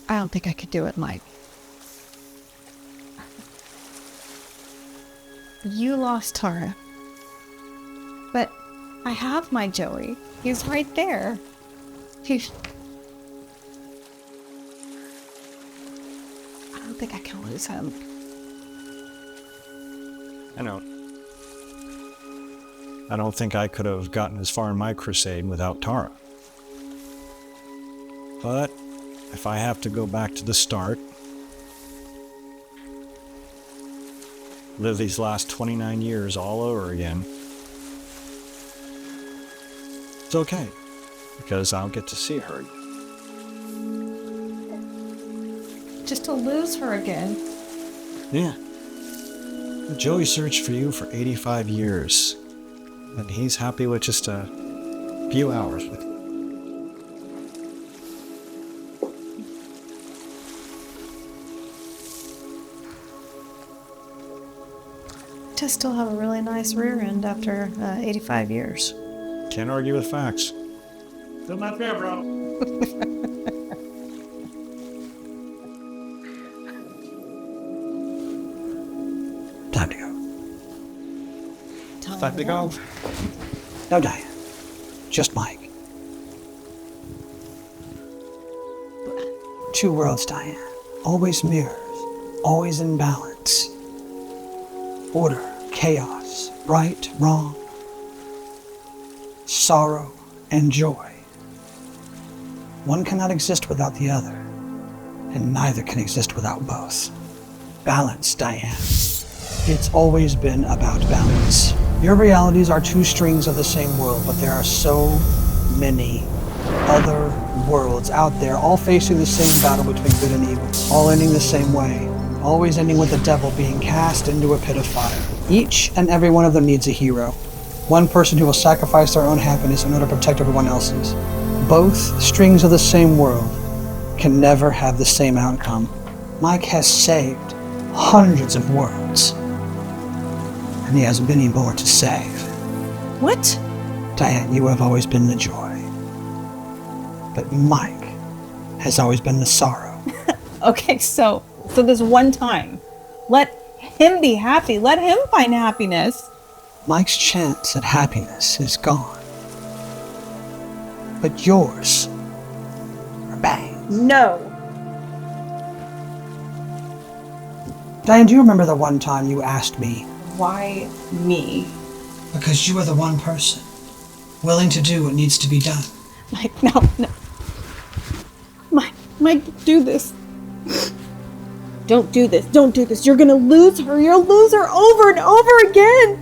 I don't think I could do it, Mike. You lost Tara. But I have my Joey. He's right there. I don't think I can lose him. I know. I don't think I could have gotten as far in my crusade without Tara. But if I have to go back to the start, live these last 29 years all over again, it's okay, because I'll get to see her. Just to lose her again. Yeah. Joey searched for you for 85 years, and he's happy with just a few hours with you. To still have a really nice rear end after 85 years. Can't argue with facts. Still not fair, bro. Time to go. Time to go. No, Diane. Just Mike. Two worlds, Diane. Always mirrors. Always in balance. Order, chaos, right, wrong. Sorrow and joy. One cannot exist without the other, and neither can exist without both. Balance, Diane. It's always been about balance. Your realities are two strings of the same world, but there are so many other worlds out there, all facing the same battle between good and evil, all ending the same way, always ending with the devil being cast into a pit of fire. Each and every one of them needs a hero. One person who will sacrifice their own happiness in order to protect everyone else's. Both strings of the same world can never have the same outcome. Mike has saved hundreds of worlds, and he has many more to save. What? Diane, you have always been the joy, but Mike has always been the sorrow. Okay, so this one time, let him be happy. Let him find happiness. Mike's chance at happiness is gone, but yours remains. No. Diane, do you remember the one time you asked me? Why me? Because you are the one person willing to do what needs to be done. Mike, no. Mike, do this. Don't do this. Don't do this. You're gonna lose her. You'll lose her over and over again.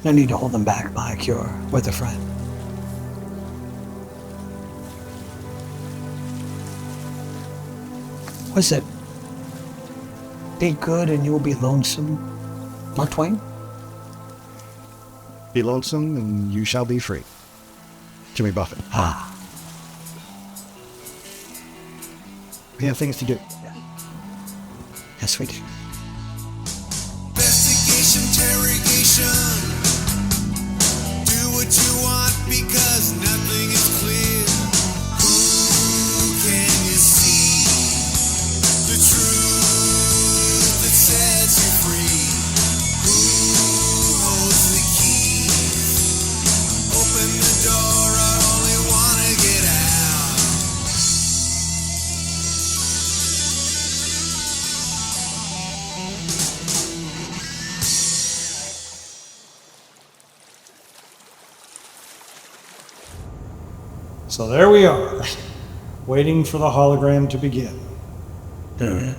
No need to hold them back, Mike. You're with a friend. What's it? Be good and you will be lonesome. Mark Twain? Be lonesome and you shall be free. Jimmy Buffett. Ah. We have things to do. Yes, we do. Investigation, interrogation. Do what you want because nothing is clear. Who can you see? The truth that sets you free. Who holds the keys? Open the door, I only wanna get out. So there we are, waiting for the hologram to begin. And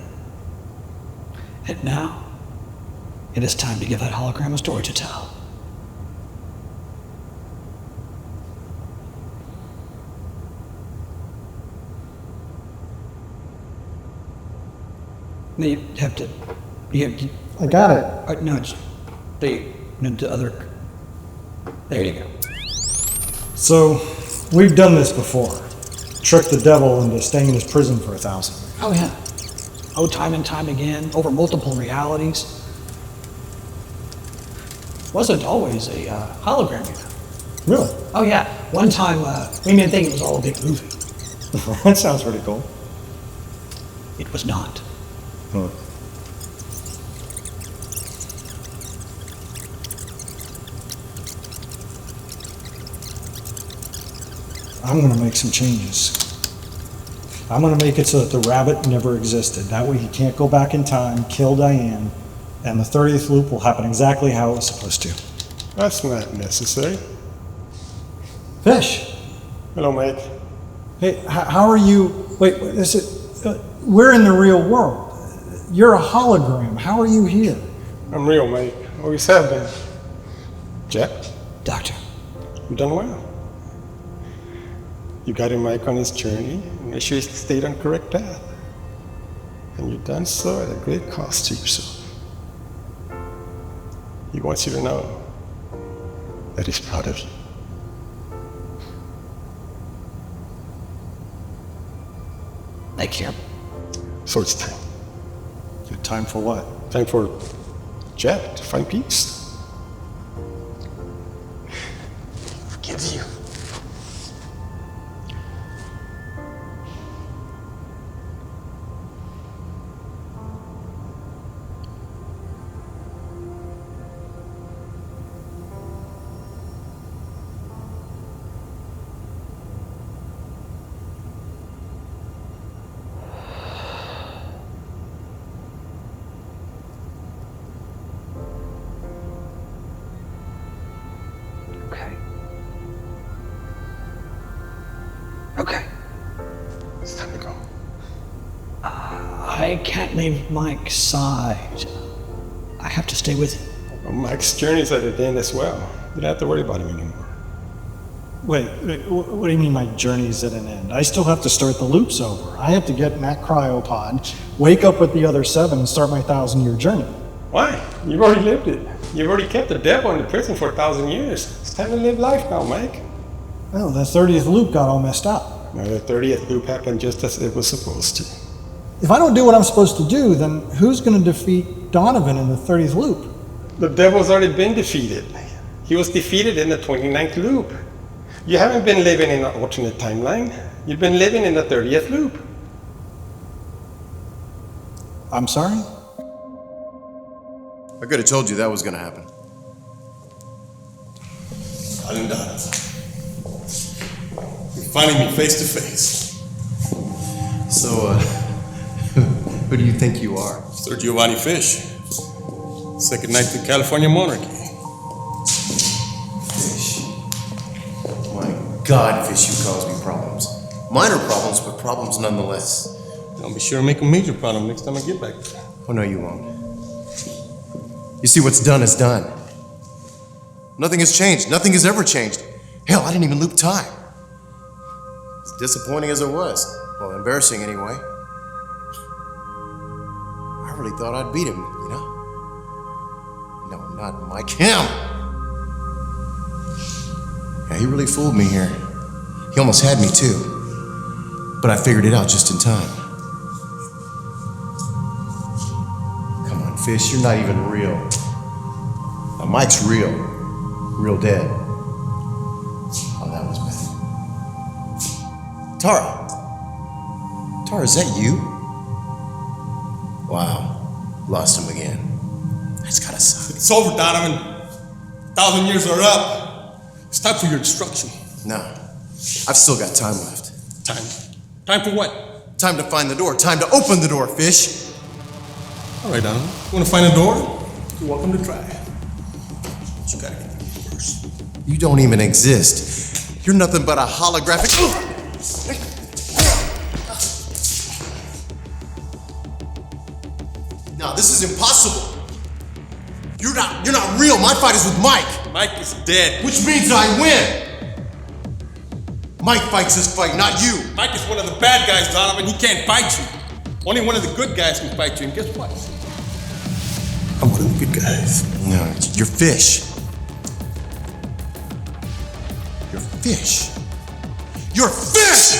now, it is time to give that hologram a story to tell. No, you have to. I got it. No, it's the other. There you go. So, we've done this before. Tricked the devil into staying in his prison for 1,000. Oh yeah. Oh, time and time again, over multiple realities. Wasn't always a hologram either. Really? Oh yeah, one time we didn't think it was all a big movie. That sounds pretty cool. It was not. Huh. I'm going to make some changes. I'm going to make it so that the rabbit never existed. That way he can't go back in time, kill Diane, and the 30th loop will happen exactly how it was supposed to. That's not necessary. Fish! Hello, Mike. Hey, how are you? Wait, is it? We're in the real world. You're a hologram. How are you here? I'm real, Mike. Always have been. Jack, Doctor, you've done well. You guided Mike on his journey and made sure he stayed on the correct path. And you've done so at a great cost to yourself. He wants you to know that he's proud of you. thank you. So it's time. Good time for what? Time for Jack to find peace. Forgives you. Okay. Okay. It's time to go. I can't leave Mike's side. I have to stay with him. Well, Mike's journey's at an end as well. You don't have to worry about him anymore. Wait, what do you mean my journey's at an end? I still have to start the loops over. I have to get in that cryopod, wake up with the other 7, and start my 1,000-year journey. Why? You've already lived it. You've already kept the devil in the prison for 1,000 years. It's time to live life now, Mike. Oh, the 30th loop got all messed up. Now, the 30th loop happened just as it was supposed to. If I don't do what I'm supposed to do, then who's going to defeat Donovan in the 30th loop? The devil's already been defeated. He was defeated in the 29th loop. You haven't been living in an alternate timeline. You've been living in the 30th loop. I'm sorry? I could have told you that was gonna happen. I didn't die. You're finding me face to face. So, who do you think you are? Sir Giovanni Fish. Second knight to California monarchy. Fish. My God, Fish, you cause me problems. Minor problems, but problems nonetheless. I'll be sure to make a major problem next time I get back there. Oh, no, you won't. You see, what's done is done. Nothing has changed. Nothing has ever changed. Hell, I didn't even loop time. As disappointing as it was. Well, embarrassing anyway. I really thought I'd beat him, you know? No, not Mike. Him! Yeah, he really fooled me here. He almost had me too. But I figured it out just in time. Come on, Fish, you're not even real. Now, Mike's real. Real dead. Oh, that was bad. Tara. Tara, is that you? Wow. Lost him again. That's gotta suck. It's over, Donovan. 1,000 years are up. It's time for your destruction. No. I've still got time left. Time. Time for what? Time to find the door. Time to open the door, Fish. All right, Donovan. You want to find a door? You're welcome to try. But you gotta get through first. You don't even exist. You're nothing but a holographic. No, this is impossible. You're not real. My fight is with Mike. Mike is dead. Which means I win. Mike fights this fight, not you. Mike is one of the bad guys, Donovan. He can't fight you. Only one of the good guys can fight you, and guess what? I'm one of the good guys. No, you're Fish. You're Fish. You're Fish!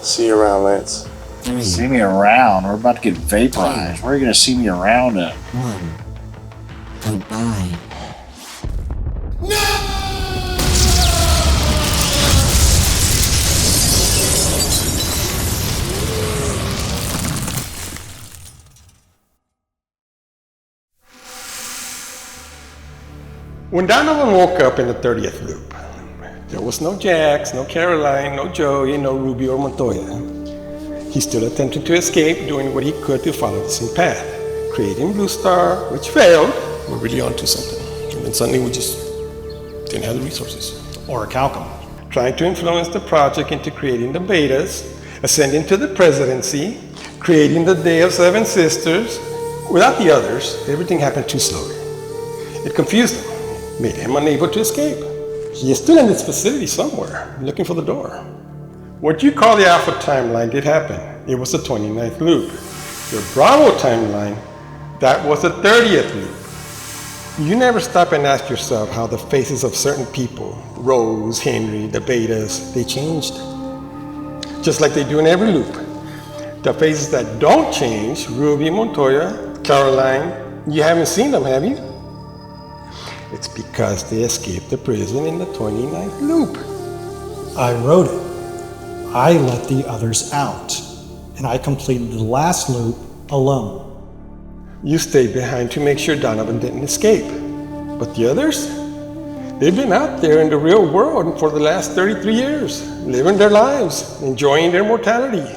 See you around, Lance. See me around? We're about to get vaporized. Where are you going to see me around at? Goodbye. When Donovan woke up in the 30th loop, there was no Jax, no Caroline, no Joey, no Ruby or Montoya. He still attempted to escape, doing what he could to follow the same path, creating Blue Star, which failed. We're really onto something. And then suddenly we just didn't have the resources. Or a calcum. Trying to influence the project into creating the betas, ascending to the presidency, creating the Day of Seven Sisters. Without the others, everything happened too slowly. It confused him, made him unable to escape. He is still in this facility somewhere, looking for the door. What you call the Alpha timeline did happen. It was the 29th loop. Your Bravo timeline, that was the 30th loop. You never stop and ask yourself how the faces of certain people, Rose, Henry, the Betas, they changed. Just like they do in every loop. The faces that don't change, Ruby, Montoya, Caroline, you haven't seen them, have you? It's because they escaped the prison in the 29th loop. I wrote it. I let the others out, and I completed the last loop alone. You stayed behind to make sure Donovan didn't escape. But the others? They've been out there in the real world for the last 33 years, living their lives, enjoying their mortality,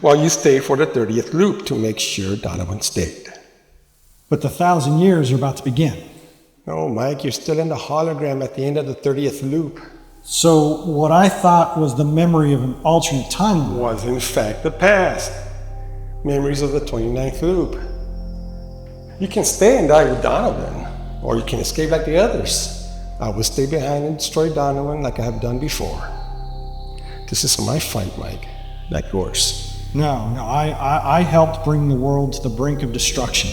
while you stayed for the 30th loop to make sure Donovan stayed. But the 1,000 years are about to begin. No, Mike, you're still in the hologram at the end of the 30th loop. So what I thought was the memory of an alternate timeline Was in fact the past. Memories of the 29th loop. You can stay and die with Donovan, or you can escape like the others. I will stay behind and destroy Donovan like I have done before. This is my fight, Mike, not yours. No, I helped bring the world to the brink of destruction.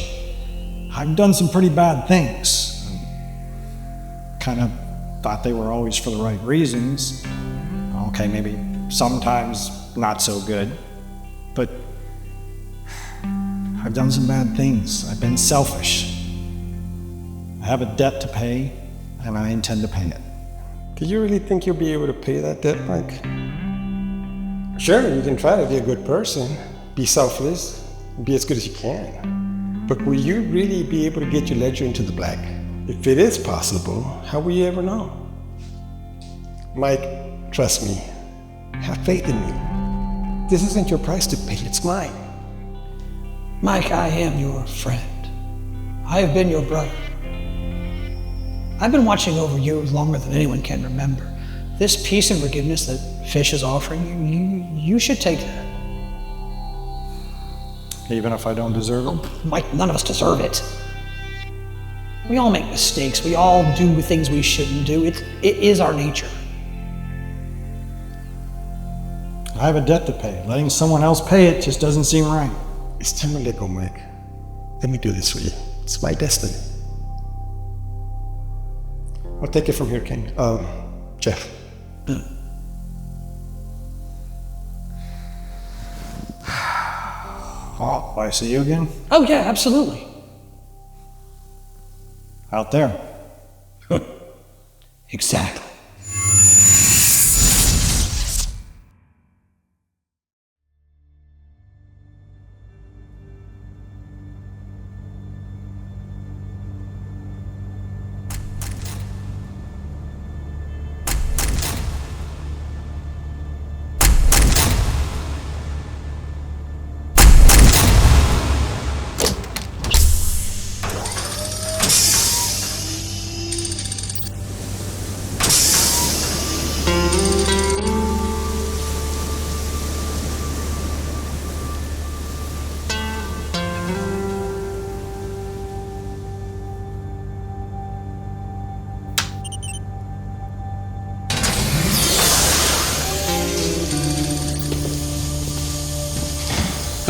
I've done some pretty bad things. Kind of thought they were always for the right reasons. Okay, maybe sometimes not so good, but I've done some bad things. I've been selfish. I have a debt to pay, and I intend to pay it. Do you really think you'll be able to pay that debt, Mike? Sure, you can try to be a good person, be selfless, be as good as you can. But will you really be able to get your ledger into the black? If it is possible, how will you ever know? Mike, trust me. Have faith in me. This isn't your price to pay, it's mine. Mike, I am your friend. I have been your brother. I've been watching over you longer than anyone can remember. This peace and forgiveness that Fish is offering you, you should take that. Even if I don't deserve it? Mike, none of us deserve it. We all make mistakes. We all do things we shouldn't do. It is our nature. I have a debt to pay. Letting someone else pay it just doesn't seem right. It's time to let go, Mike. Let me do this for you. It's my destiny. I'll take it from here, King. Jeff. Oh, I see you again? Oh yeah, absolutely. Out there. Exactly.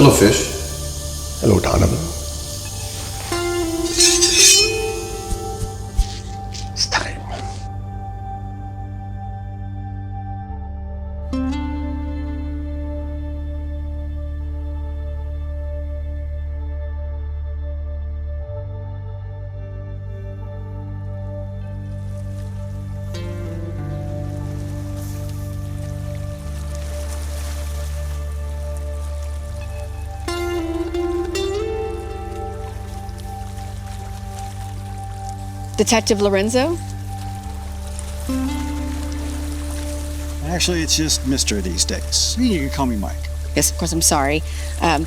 Hello, fish. Hello, Donovan. It's time. Detective Lorenzo? Actually, it's just Mr. these days. You can call me Mike. Yes, of course, I'm sorry. I'm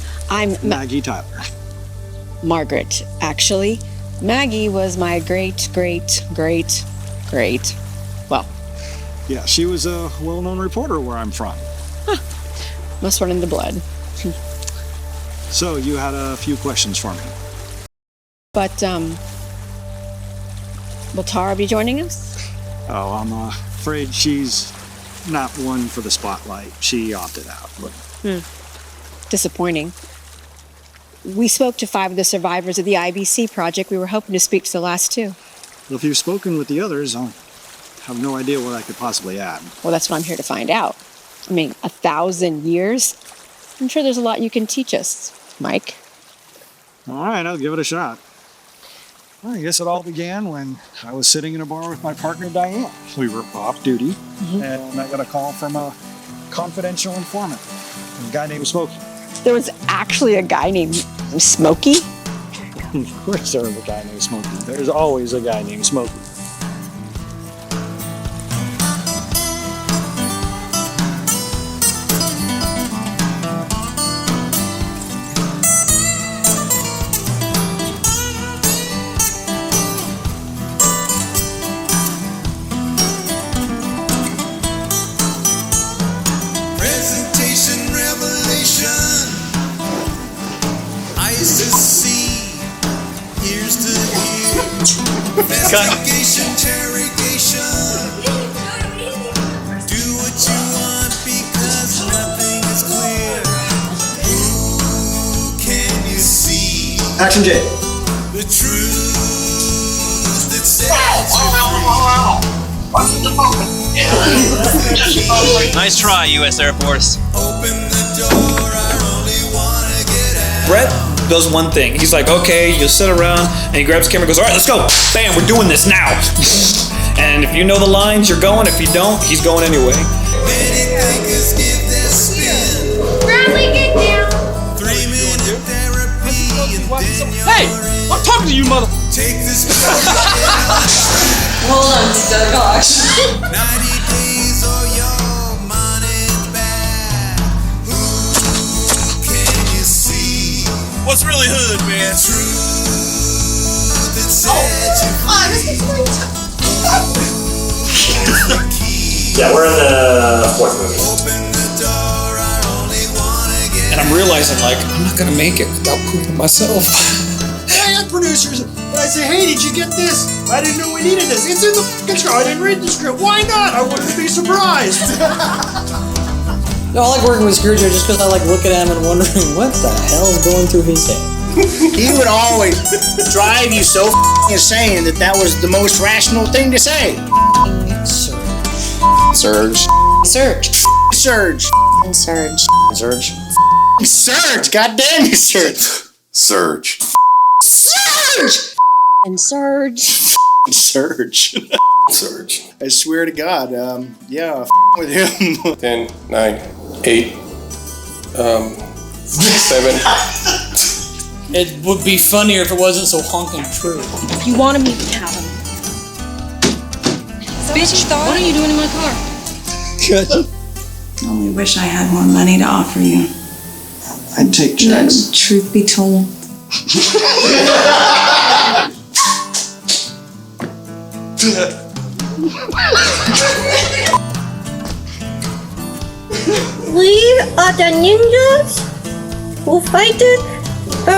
Maggie Tyler. Margaret, actually. Maggie was my great, well, Yeah, she was a well-known reporter where I'm from. must run in the blood. So you had a few questions for me. But, will Tara be joining us? Oh, I'm afraid she's not one for the spotlight. She opted out. Disappointing. We spoke to 5 of the survivors of the IBC project. We were hoping to speak to the last 2. Well, if you've spoken with the others, I'll have no idea what I could possibly add. Well, that's what I'm here to find out. I mean, 1,000 years? I'm sure there's a lot you can teach us, Mike. All right, I'll give it a shot. Well, I guess it all began when I was sitting in a bar with my partner, Diane. We were off duty, and I got a call from a confidential informant, a guy named Smokey. There was actually a guy named Smokey? Of course there was a guy named Smokey. There's always a guy named Smokey. Presentation revelation. Eyes to see, ears to hear. Investigation, interrogation. Do what you want because nothing is clear. Who can you see? Action J. The truth that sets you free. Nice try, U.S. Air Force. Open the door, I only wanna get out. Brett does one thing. He's like, okay, you'll sit around, and he grabs the camera and goes, all right, let's go. Bam, we're doing this now. And if you know the lines, you're going. If you don't, he's going anyway. Many thinkers give their spin. Bradley, get down! 3-minute therapy and then you're Hey, I'm talking to you, mother. take this Hold on, gosh. 90 days or your money's back. Who can you see? What's really hood, man? Truth that sets you free. Yeah, we're in the 4th movie. Open the door, I only wanna get And I'm realizing, like, I'm not gonna make it without pooping myself. I had producers, but I say, hey, did you get this? I didn't know we needed this. It's in the fucking script. I didn't read the script. Why not? I wanted to be surprised. No, I like working with Scrooge just because I like looking at him and wondering what the hell is going through his head. He would always drive you so insane that was the most rational thing to say. Surge. Surge. Surge. Surge. Surge. Surge. God damn you, Surge. Surge. Surge. And Surge. Surge. Surge. I swear to God, yeah, with him. 10, 9, 8, 7. It would be funnier if it wasn't so honking true. If you want him, you can have him. Bitch, what are you doing in my car? Good. Only wish I had more money to offer you. I'd take checks. Truth be told. We are the ninjas who fight the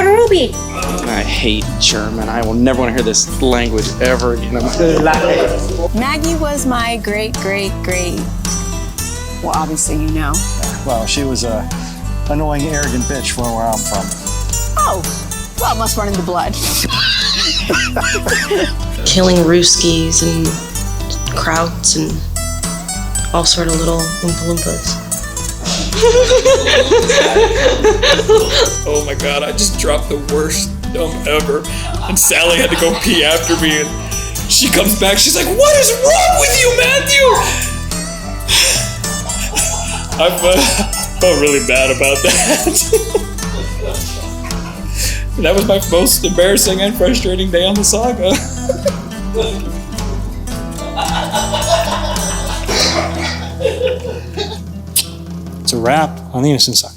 ruby. I hate German. I will never want to hear this language ever again in my life. Maggie was my great, well, obviously you know. Well, she was a annoying, arrogant bitch from where I'm from. Oh, well, it must run in the blood. Killing Rooskies and Krauts and all sort of little Oompa Loompas. Oh my god, I just dropped the worst dump ever. And Sally had to go pee after me, and she comes back, she's like, "What is wrong with you, Matthew?" I felt really bad about that. That was my most embarrassing and frustrating day on the saga. It's a wrap on the Innocence Saga.